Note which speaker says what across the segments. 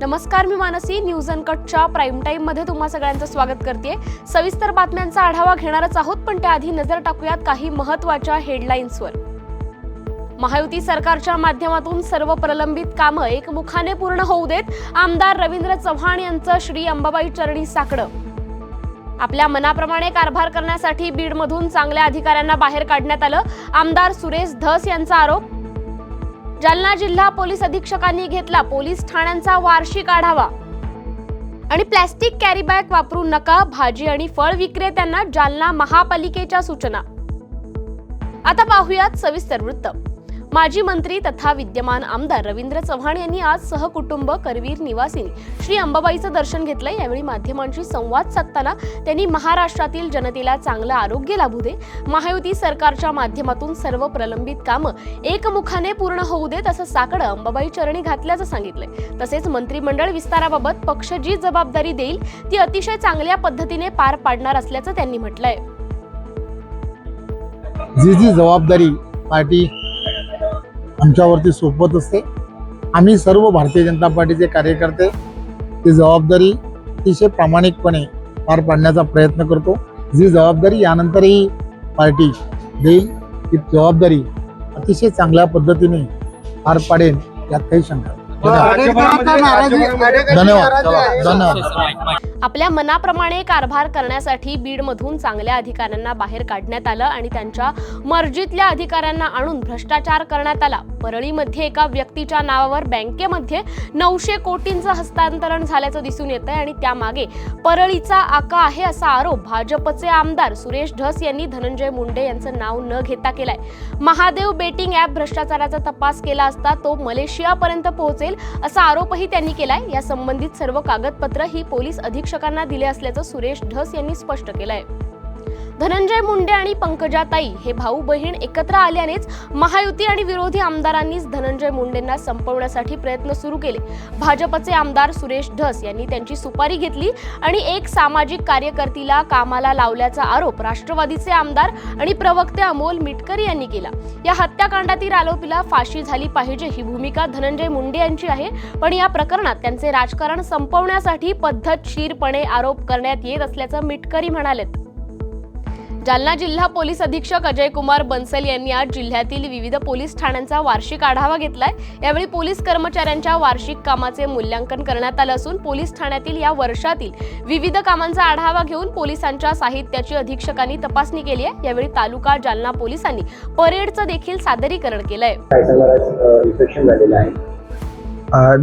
Speaker 1: नमस्कार, मी Mansi. News अनकटच्या prime time मध्ये तुम्हा सगळ्यांचं स्वागत करते. सविस्तर बातम्यांचा आढावा घेणारच आहोत, पण त्याआधी नजर टाकूयात काही महत्त्वाच्या हेडलाईन्सवर. महायुती सरकारच्या माध्यमातून सर्व प्रलंबित कामं एकमुखाने पूर्ण होऊ देत, आमदार रवींद्र चव्हाण यांचं श्री अंबाबाई चरणी साकडं. आपल्या मनाप्रमाणे कारभार करण्यासाठी बीडमधून चांगल्या अधिकाऱ्यांना बाहेर काढण्यात आलं, आमदार सुरेश धस यांचा आरोप. जालना जिल्हा पोलीस अधीक्षकांनी घेतला पोलीस ठाण्यांचा वार्षिक आढावा. आणि प्लॅस्टिक कॅरी बॅग वापरू नका, भाजी आणि फळ विक्रेत्यांना जालना महापालिकेच्या सूचना. आता पाहूयात सविस्तर वृत्त. माजी मंत्री तथा विद्यमान आमदार रवींद्र चव्हाण यांनी आज सहकुटुंब करवीर निवासिनी श्री अंबाबाईचं दर्शन घेतलं. यावेळी माध्यमांशी संवाद साधताना त्यांनी महाराष्ट्रातील जनतेला चांगलं आरोग्य लाभू दे, महायुती सरकारच्या माध्यमातून सर्व प्रलंबित कामं एकमुखाने पूर्ण होऊ देत असं साकडं अंबाबाई चरणी घातल्याचं सांगितलंय. तसेच मंत्रिमंडळ विस्ताराबाबत पक्ष जी जबाबदारी देईल ती अतिशय चांगल्या पद्धतीने पार पाडणार असल्याचं त्यांनी म्हटलंय.
Speaker 2: जी जबाबदारी पार्टी आमच्यावरती सोपवत असते, आम्ही सर्व भारतीय जनता पार्टीचे कार्यकर्ते ती जबाबदारी अतिशय प्रामाणिकपणे पार पाडण्याचा प्रयत्न करतो. जी जबाबदारी यानंतरही पार्टी देईल ती जबाबदारी अतिशय चांगल्या पद्धतीने पार पाडेल, यात काही शंका नाही. धन्यवाद.
Speaker 1: आपल्या मनाप्रमाणे कारभार करण्यासाठी बीडमधून चांगल्या अधिकाऱ्यांना बाहेर काढण्यात आलं आणि त्यांच्या मर्जीतल्या अधिकाऱ्यांना आणून भ्रष्टाचार करण्यात आला. परळीमध्ये एका व्यक्तीच्या नावावर बँकेमध्ये 900 कोटींचं हस्तांतरण झाल्याचं दिसून येतंय आणि त्यामागे परळीचा आका आहे असा आरोप भाजपचे आमदार सुरेश धस यांनी धनंजय मुंडे यांचं नाव न घेता केलाय. महादेव बेटिंग ॲप भ्रष्टाचाराचा तपास केला असता तो मलेशियापर्यंत पोहोचेल असा आरोपही त्यांनी केलाय. या संबंधित सर्व कागदपत्र ही पोलीस अधीक्षकांना दिले असल्याचं सुरेश धस यांनी स्पष्ट केलंय. धनंजय मुंडे आणि पंकजाताई हे भाऊ बहीण एकत्र आल्यानेच महायुती आणि विरोधी आमदारांनीच धनंजय मुंडेंना संपवण्यासाठी प्रयत्न सुरू केले. भाजपचे आमदार सुरेश धस यांनी त्यांची सुपारी घेतली आणि एक सामाजिक कार्यकर्तीला कामाला लावल्याचा आरोप राष्ट्रवादीचे आमदार आणि प्रवक्ते अमोल मिटकरी यांनी केला. या हत्याकांडातील आरोपीला फाशी झाली पाहिजे ही भूमिका धनंजय मुंडे यांची आहे, पण या प्रकरणात त्यांचे राजकारण संपवण्यासाठी पद्धतशीरपणे आरोप करण्यात येत असल्याचं मिटकरी म्हणालेत. जालना जिल्हा पोलीस अधीक्षक अजय कुमार बन्सल यांनी आज जिल्ह्यातील विविध पोलीस ठाण्यांचा वार्षिक आढावा घेतलाय. यावेळी पोलीस कर्मचाऱ्यांच्या वार्षिक कामाचे मूल्यांकन करण्यात आलं असून पोलीस ठाण्यातील या वर्षातील विविध कामांचा आढावा घेऊन पोलिसांच्या साहित्याची अधीक्षकांनी तपासणी केली आहे. यावेळी तालुका जालना पोलिसांनी परेडचं देखील सादरीकरण केलंय.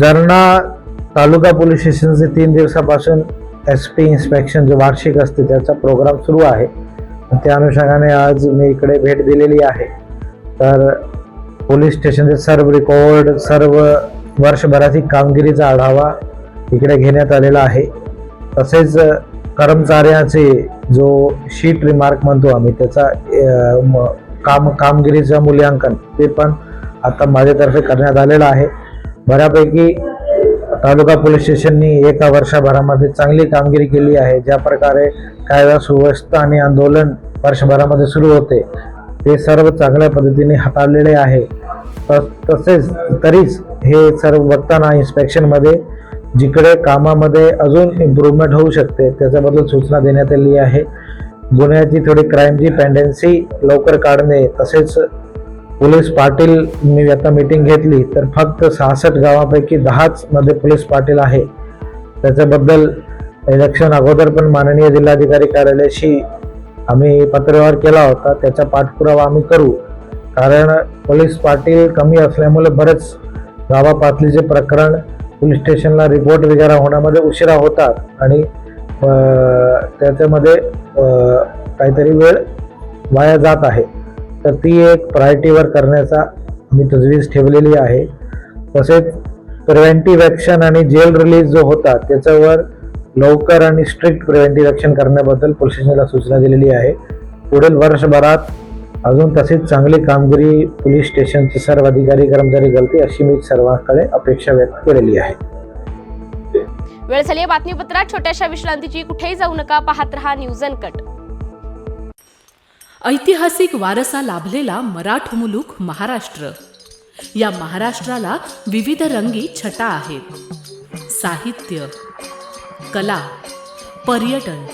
Speaker 3: जालना तालुका पोलीस स्टेशनचे 3 दिवसापासून SP इन्स्पेक्शन जे वार्षिक असते त्याचा प्रोग्राम सुरू आहे. त्या अनुषंगाने आज मी इकडे भेट दिलेली आहे. तर पोलीस स्टेशनचे सर्व रेकॉर्ड, सर्व वर्षभराची कामगिरीचा आढावा इकडे घेण्यात आलेला आहे. तसेच कर्मचाऱ्याचे जो शीट रिमार्क म्हणतो आम्ही त्याचा कामगिरीचं मूल्यांकन ते पण आता माझ्यातर्फे करण्यात आलेलं आहे. बऱ्यापैकी तालुका पोलीस स्टेशननी एका वर्षभरामध्ये चांगली कामगिरी केली आहे. ज्या प्रकारे कायदा सुव्यवस्था आणि आंदोलन वर्षभरामध्ये सुरू होते ते सर्व चांगल्या पद्धतीने हाताळलेले आहे. तसेच तरीच हे सर्व बघताना इन्स्पेक्शनमध्ये जिकडे कामामध्ये अजून इम्प्रूव्हमेंट होऊ शकते त्याच्याबद्दल सूचना देण्यात आली आहे. गुन्ह्याची थोडी क्राईमची पेंडेन्सी लवकर काढणे, तसेच पोलीस पाटील मी आता मीटिंग घेतली तर फक्त 66 गावापैकी 10च मध्ये पोलीस पाटील आहे. त्याच्याबद्दल इलेक्शन अगोदर पण माननीय जिल्हाधिकारी कार्यालयाशी आम्ही पत्रव्यवहार केला होता. त्याचा पाठपुरावा आम्ही करू, कारण पोलीस पाटील कमी असल्यामुळे बरेच गावापातळीचे प्रकरण पोलीस स्टेशनला रिपोर्ट वगैरे होण्यामध्ये उशिरा होतात आणि त्याच्यामध्ये काहीतरी वेळ वाया जात आहे. तर ती एक प्रायोरिटीवर करण्याचा आम्ही तजवीज ठेवलेली आहे. तसेच प्रिव्हेंटिव्ह ॲक्शन आणि जेल रिलीज जो होता त्याच्यावर लवकर आणि स्ट्रिक्ट प्रिव्हेंटिव्ह ॲक्शन करण्याबद्दल पोलीस स्टेशनला सूचना दिलेली आहे. पुढील वर्षभरात अजून तसेच चांगली कामगिरी पोलीस स्टेशनचे सर्व अधिकारी कर्मचारी करतील अशी मी सर्वांकडे अपेक्षा व्यक्त केलेली आहे.
Speaker 1: वेळ झाली बातमीपत्रात छोट्याशा विश्रांतीची. कुठेही जाऊ नका, पाहत रहा न्यूज अनकट.
Speaker 4: ऐतिहासिक वारसा लाभलेला मराठ मुलूक महाराष्ट्र. या महाराष्ट्राला विविध रंगी छटा आहेत. साहित्य, कला, पर्यटन,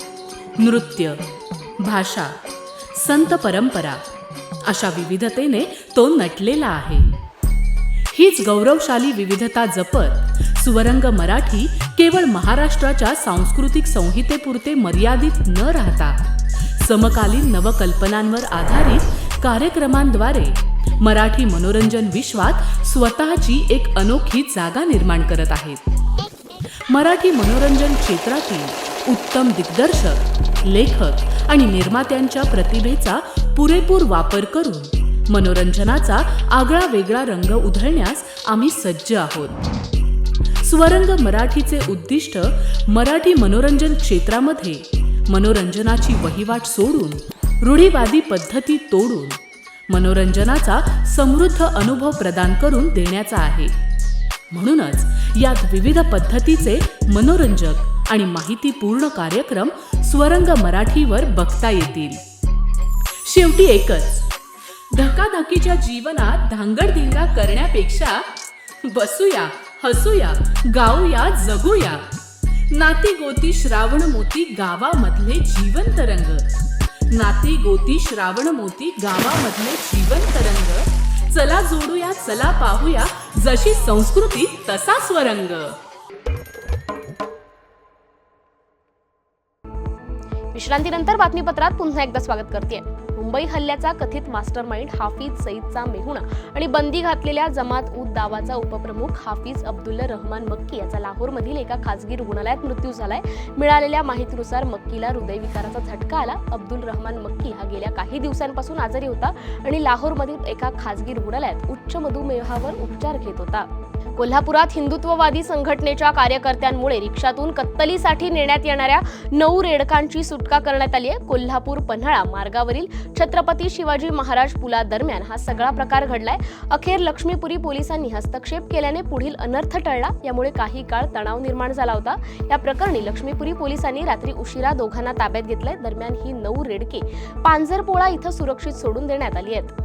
Speaker 4: नृत्य, भाषा, संत परंपरा अशा विविधतेने तो नटलेला आहे. हीच गौरवशाली विविधता जपत सुवरंग मराठी केवळ महाराष्ट्राच्या सांस्कृतिक संहितेपुरते मर्यादित न राहता समकालीन नवकल्पनांवर आधारित कार्यक्रमांद्वारे मराठी मनोरंजन विश्वात स्वतःची एक अनोखी जागा निर्माण करत आहेत. मराठी मनोरंजन क्षेत्रातील उत्तम दिग्दर्शक, लेखक आणि निर्मात्यांच्या प्रतिभेचा पुरेपूर वापर करून मनोरंजनाचा आगळा वेगळा रंग उधळण्यास आम्ही सज्ज आहोत. स्वरंग मराठीचे उद्दिष्ट मराठी मनोरंजन क्षेत्रामध्ये मनोरंजनाची वहिवाट सोडून, रूढीवादी पद्धती तोडून मनोरंजनाचा समृद्ध अनुभव प्रदान करून देण्याचा आहे. म्हणूनच यात विविध पद्धतीचे मनोरंजक आणि माहितीपूर्ण कार्यक्रम स्वरंग मराठीवर बघता येतील. शेवटी एकच, धकाधकीच्या जीवनात धांगडधिंगा करण्यापेक्षा बसूया, हसूया, गाऊया, जगूया. नाती गोती श्रावण मोती गावामधले जीवंत रंग. नाती गोती श्रावण मोती गावामधले जीवंत रंग. चला जोडूया, चला पाहूया, जशी संस्कृती तसा स्वरंग.
Speaker 1: विश्रांतीनंतर बातमीपत्रात पुन्हा एकदा स्वागत करते. मुंबई हल्ल्याचा कथित मास्टरमाइंड हाफिज सईदचा मेहुणा आणि बंदी घातलेल्या जमात उद दावाचा उपप्रमुख हाफिज अब्दुल्ला रहमान मक्की याचा लाहोरमधील एका खासगी रुग्णालयात मृत्यू झालाय. मिळालेल्या माहितीनुसार मक्कीला हृदयविकाराचा झटका आला. अब्दुल रहमान मक्की हा गेल्या काही दिवसांपासून आजारी होता आणि लाहोरमधील एका खासगी रुग्णालयात उच्च मधुमेहावर उपचार घेत होता. कोल्हापुरात हिंदुत्ववादी संघटनेच्या कार्यकर्त्यांमुळे रिक्षातून कत्तलीसाठी नेण्यात येणाऱ्या 9 रेडकांची सुटका करण्यात आली आहे. कोल्हापूर पन्हाळा मार्गावरील छत्रपती शिवाजी महाराज पुलादरम्यान हा सगळा प्रकार घडलाय. अखेर लक्ष्मीपुरी पोलिसांनी हस्तक्षेप केल्याने पुढील अनर्थ टळला. यामुळे काही काळ तणाव निर्माण झाला होता. या प्रकरणी लक्ष्मीपुरी पोलिसांनी रात्री उशिरा दोघांना ताब्यात घेतलंय. दरम्यान ही 9 रेडके पांजरपोळा इथं सुरक्षित सोडून देण्यात आली आहेत.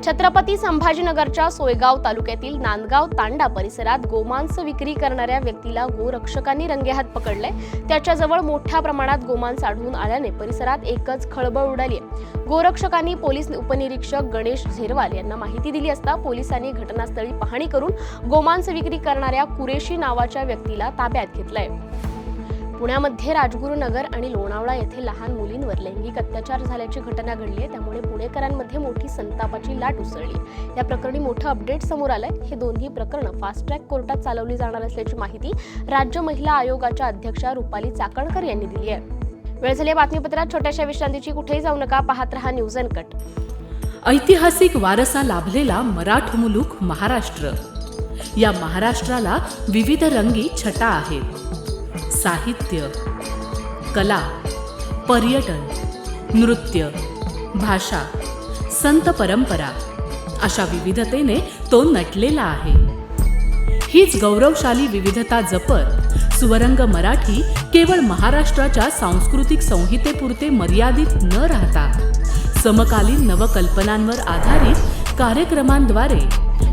Speaker 1: छत्रपती संभाजीनगरच्या सोयगाव तालुक्यातील नांदगाव तांडा परिसरात गोमांस विक्री करणाऱ्या व्यक्तीला गोरक्षकांनी रंगेहात पकडलंय. त्याच्याजवळ मोठ्या प्रमाणात गोमांस आढळून आल्याने परिसरात एकच खळबळ उडाली आहे. गोरक्षकांनी पोलीस उपनिरीक्षक गणेश झेरवाल यांना माहिती दिली असता पोलिसांनी घटनास्थळी पाहणी करून गोमांस विक्री करणाऱ्या कुरेशी नावाच्या व्यक्तीला ताब्यात घेतलंय. पुण्यामध्ये राजगुरुनगर आणि लोणावळा येथे लहान मुलींवर लैंगिक अत्याचार झाल्याची घटना घडली आहे. त्यामुळे पुणेकरांमध्ये मोठी संतापाची लाट उसळली. या प्रकरणी मोठं अपडेट समोर आलंय. हे दोन्ही प्रकरणं फास्ट ट्रॅक कोर्टात चालवली जाणार असल्याची माहिती राज्य महिला आयोगाच्या अध्यक्षा रुपाली चाकणकर यांनी दिली आहे. वेळ झाली बातमीपत्रात छोट्याशा विश्रांतीची. कुठेही जाऊ नका, पाहत रहा न्यूज अनकट.
Speaker 4: ऐतिहासिक वारसा लाभलेला मराठ मुलूक महाराष्ट्र. या महाराष्ट्राला विविध रंगी छटा आहेत. साहित्य, कला, पर्यटन, नृत्य, भाषा, संत परंपरा अशा विविधतेने तो नटलेला आहे. हीच गौरवशाली विविधता जपत सुवरंग मराठी केवळ महाराष्ट्राच्या सांस्कृतिक संहितेपुरते मर्यादित न राहता समकालीन नवकल्पनांवर आधारित कार्यक्रमांद्वारे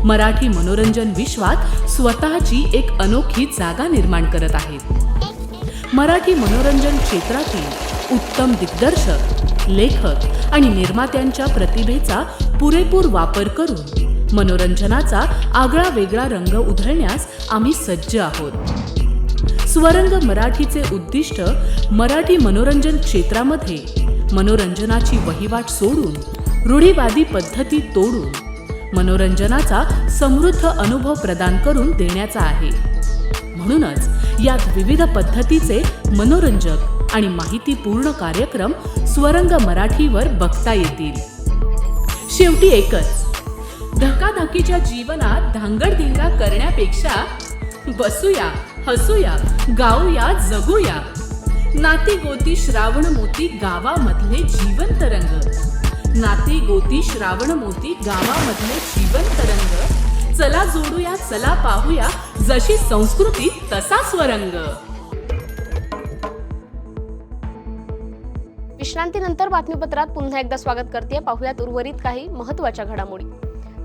Speaker 4: मराठी मनोरंजन विश्वात स्वतःची एक अनोखी जागा निर्माण करत आहेत. मराठी मनोरंजन क्षेत्रातील उत्तम दिग्दर्शक, लेखक आणि निर्मात्यांच्या प्रतिभेचा पुरेपूर वापर करून मनोरंजनाचा आगळा वेगळा रंग उधळण्यास आम्ही सज्ज आहोत. स्वरंग मराठीचे उद्दिष्ट मराठी मनोरंजन क्षेत्रामध्ये मनोरंजनाची वहिवाट सोडून, रूढीवादी पद्धती तोडून मनोरंजनाचा समृद्ध अनुभव प्रदान करून देण्याचा आहे. म्हणूनच यात विविध पद्धतीचे मनोरंजक आणि माहितीपूर्ण कार्यक्रम स्वरंग मराठीवर बघता येतील. शेवटी एकच, धकाधकीच्या जीवनात धांगडधिंगा करण्यापेक्षा बसूया, हसूया, गाऊया, जगूया. नाती गोती श्रावण मोती गावामधले जीवंत रंग. नाती गोती श्रावण मोती गावामधले जीवंत रंग. चला जोडूया, चला पाहूया, जशी संस्कृती तसा स्वरंग.
Speaker 1: विश्रांतीनंतर बातमीपत्रात पुन्हा एकदा स्वागत करते. पाहुयात उर्वरित काही महत्त्वाच्या घडामोडी.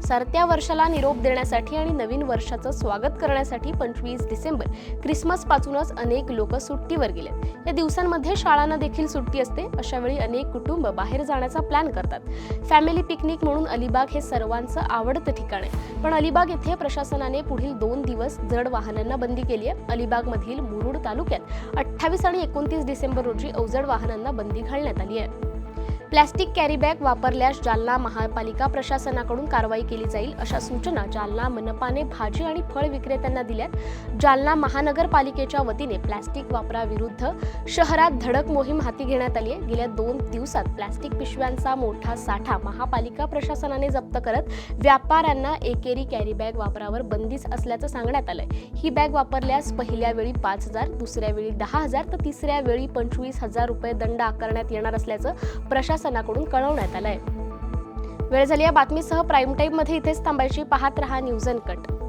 Speaker 1: सरत्या वर्षाला निरोप देण्यासाठी आणि नवीन वर्षाचं स्वागत करण्यासाठी 25 डिसेंबर ख्रिसमस पासूनच अनेक लोक सुट्टीवर गेलेत. या दिवसांमध्ये शाळांना देखील सुट्टी असते. अशा वेळी अनेक कुटुंब बाहेर जाण्याचा प्लॅन करतात. फॅमिली पिकनिक म्हणून अलिबाग हे सर्वांचं आवडतं ठिकाण आहे. पण अलिबाग येथे प्रशासनाने पुढील 2 दिवस जड वाहनांना बंदी केली आहे. अलिबाग मधील मुरुड तालुक्यात 28 आणि 29 डिसेंबर रोजी अवजड वाहनांना बंदी घालण्यात आली आहे. प्लॅस्टिक कॅरी बॅग वापरल्यास जालना महापालिका प्रशासनाकडून कारवाई केली जाईल अशा सूचना जालना मनपाने भाजी आणि फळ विक्रेत्यांना दिल्यात. जालना महानगरपालिकेच्या वतीने प्लॅस्टिक वापराविरुद्ध शहरात धडक मोहीम हाती घेण्यात आली आहे. गेल्या 2 दिवसात प्लॅस्टिक पिशव्यांचा मोठा साठा महापालिका प्रशासनाने जप्त करत व्यापाऱ्यांना एकेरी कॅरी बॅग वापरावर बंदीच असल्याचं सांगण्यात आलंय. ही बॅग वापरल्यास पहिल्या वेळी 5,000, दुसऱ्या वेळी 10,000 तर तिसऱ्या वेळी 25,000 रुपये दंड आकारण्यात येणार असल्याचं प्रशासनाकडून कळवण्यात आलंय. वेळ झाली या बातमीसह प्राईम टाईम मध्ये इथेच थांबायची. पाहत रहा न्यूज अनकट.